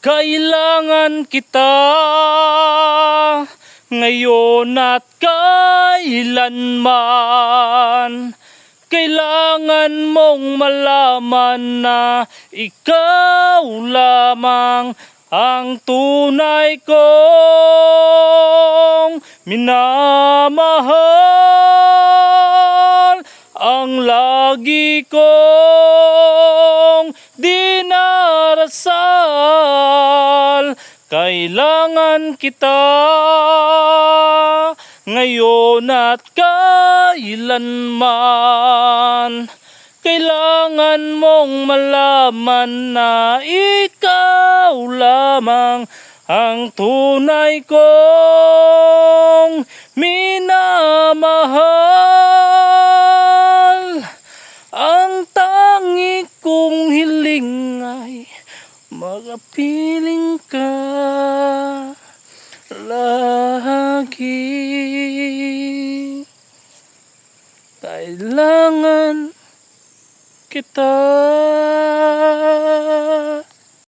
Kailangan kita ngayon at kailanman. Kailangan mong malaman na ikaw lamang ang tunay kong minamahal. Ang lagi kong dinarasal. Kailangan kita ngayon at kailanman. Kailangan mong malaman na ikaw lamang ang tunay kong minamahal. Ang tangi kong hiling ay magapiling ka lagi. Kailangan kita.